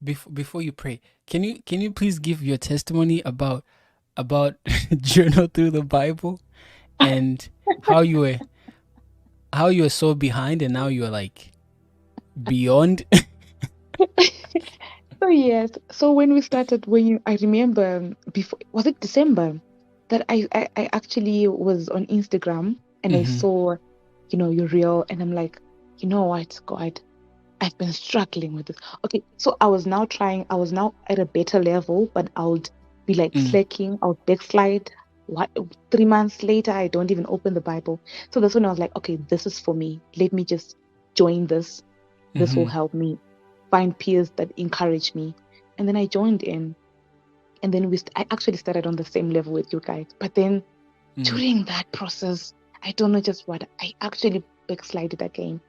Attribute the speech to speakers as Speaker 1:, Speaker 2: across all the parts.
Speaker 1: Before you pray, can you please give your testimony about journal through the Bible and how you were how you were so behind and now you're like beyond.
Speaker 2: Oh yes. So when we started, I remember before, was it December, that I actually was on Instagram and I
Speaker 1: Hmm.
Speaker 2: saw, your reel, and I'm like, you know what, God, I've been struggling with this. Okay, so I was now at a better level, but I would be like
Speaker 1: Mm,
Speaker 2: slacking, I would backslide. What 3 months later, I don't even open the Bible. So that's when I was like, okay, this is for me. Let me just join this. This will
Speaker 1: mm-hmm,
Speaker 2: help me find peers that encourage me. And then I joined in, and then I actually started on the same level with you guys. But then
Speaker 1: mm,
Speaker 2: during that process, I don't know just what, I actually backslided again.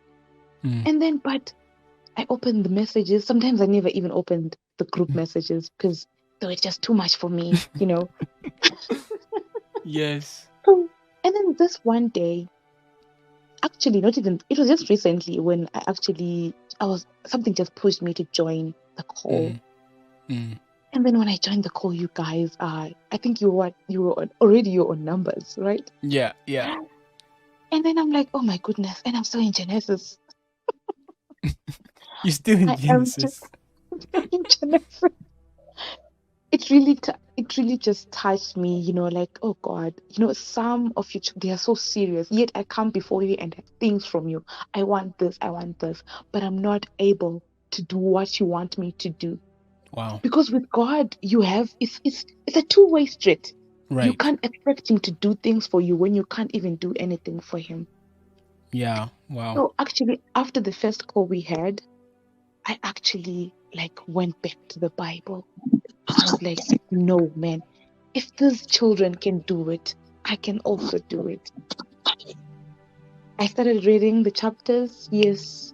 Speaker 1: mm.
Speaker 2: And then, but I opened the messages. Sometimes I never even opened the group messages because they were just too much for me.
Speaker 1: Yes.
Speaker 2: So, and then this one day, actually, not even, it was just recently when something just pushed me to join the call.
Speaker 1: Mm, mm.
Speaker 2: And then when I joined the call, you guys, I think already you're on numbers, right?
Speaker 1: Yeah, yeah.
Speaker 2: And then I'm like, oh my goodness, and I'm still in Genesis.
Speaker 1: You're still in
Speaker 2: I am just
Speaker 1: Genesis.
Speaker 2: in Genesis. It really just touched me, like, oh God, some of you, they are so serious, yet I come before you and have things from you. I want this, but I'm not able to do what you want me to do.
Speaker 1: Wow.
Speaker 2: Because with God, you have it's a two-way street. You
Speaker 1: Right.
Speaker 2: can't expect him to do things for you when you can't even do anything for him.
Speaker 1: Yeah. Wow.
Speaker 2: So actually, after the first call we had, I actually like went back to the Bible. I was like, no, man, if these children can do it, I can also do it. I started reading the chapters, yes,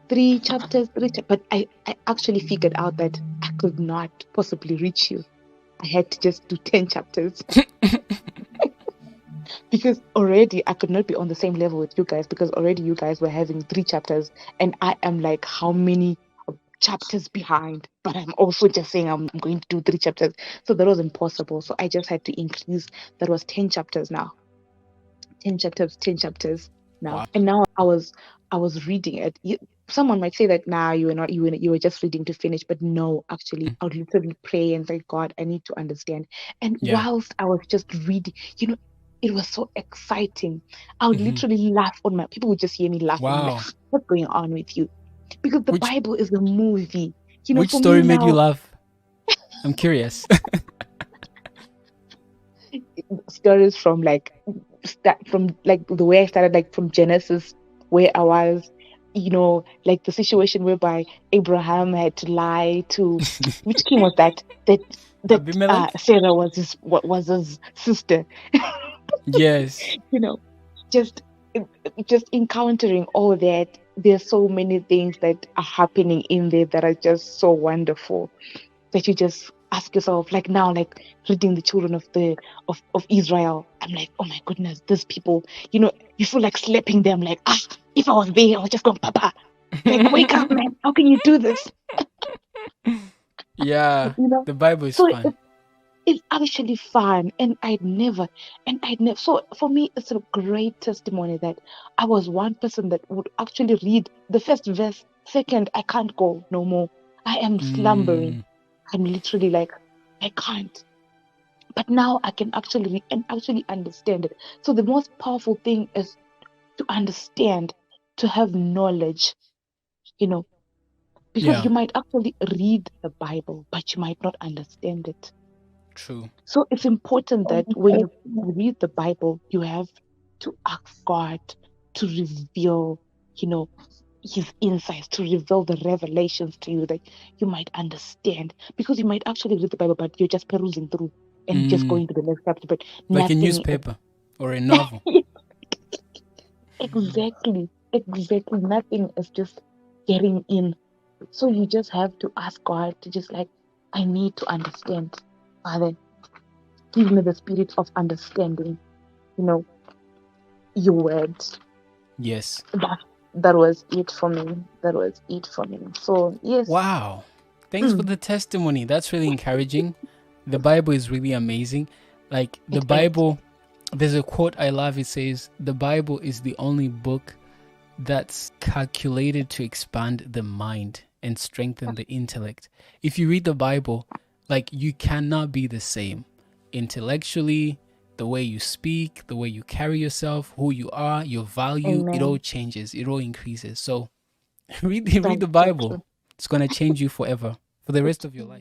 Speaker 2: but I actually figured out that I could not possibly reach you. I had to just do 10 chapters because already I could not be on the same level with you guys because already you guys were having 3 chapters and I am like how many chapters behind, but I'm also just saying I'm going to do 3 chapters. So that was impossible. So I just had to increase. That was 10 chapters now. 10 chapters, 10 chapters now.
Speaker 1: Wow.
Speaker 2: And now I was reading it. Someone might say that now you were not you were just reading to finish, but no, actually I would literally pray and say, God, I need to understand. And
Speaker 1: Yeah.
Speaker 2: whilst I was just reading, it was so exciting. I would
Speaker 1: Hmm.
Speaker 2: literally laugh on my people would just hear me laughing. I'm like,
Speaker 1: Wow.
Speaker 2: what's going on with you? Because the
Speaker 1: Which
Speaker 2: Bible is a movie.
Speaker 1: which
Speaker 2: For me
Speaker 1: story made you
Speaker 2: now,
Speaker 1: laugh? I'm curious.
Speaker 2: stories from like from like the way I started, like from Genesis, where I was, like the situation whereby Abraham had to lie to which king was that?
Speaker 1: Abimelech?
Speaker 2: Sarah was his sister.
Speaker 1: Yes.
Speaker 2: you know, just just encountering all that. There's so many things that are happening in there that are just so wonderful that you just ask yourself, like now, like reading the children of Israel. I'm like, oh my goodness, these people, you feel like slapping them, like, if I was there, I was just going, Papa, like, wake up, man. How can you do this?
Speaker 1: Yeah.
Speaker 2: You know?
Speaker 1: The Bible is
Speaker 2: So
Speaker 1: fun.
Speaker 2: it's actually fun. And so for me, it's a great testimony that I was one person that would actually read the first verse. Second, I can't go no more. I am slumbering.
Speaker 1: Mm,
Speaker 2: I'm literally like, I can't. But now I can actually read and actually understand it. So the most powerful thing is to understand, to have knowledge, you know, because
Speaker 1: yeah.
Speaker 2: you might actually read the Bible, but you might not understand it.
Speaker 1: True.
Speaker 2: So it's important that when you read the Bible, you have to ask God to reveal, you know, his insights, to reveal the revelations to you that you might understand. Because you might actually read the Bible, but you're just perusing through and just
Speaker 1: Mm,
Speaker 2: going to the next chapter, but
Speaker 1: like a
Speaker 2: nothing is
Speaker 1: newspaper or a novel.
Speaker 2: exactly, exactly nothing is just getting in. So you just have to ask God to just like, I need to understand. Father, give me the spirit of understanding, you know, your words.
Speaker 1: Yes.
Speaker 2: That that was it for me. That was it for me. So yes,
Speaker 1: Wow. Thanks for
Speaker 2: Mm,
Speaker 1: the testimony. That's really encouraging. The Bible is really amazing. Like the
Speaker 2: it is.
Speaker 1: Bible, there's a quote I love. It says, "The Bible is the only book that's calculated to expand the mind and strengthen the intellect." If you read the Bible, like you cannot be the same intellectually, the way you speak, the way you carry yourself, who you are, your value, it all
Speaker 2: Amen.
Speaker 1: changes, it all increases. So read the
Speaker 2: That is so
Speaker 1: Bible.
Speaker 2: true.
Speaker 1: It's going to change you forever for the rest of your life.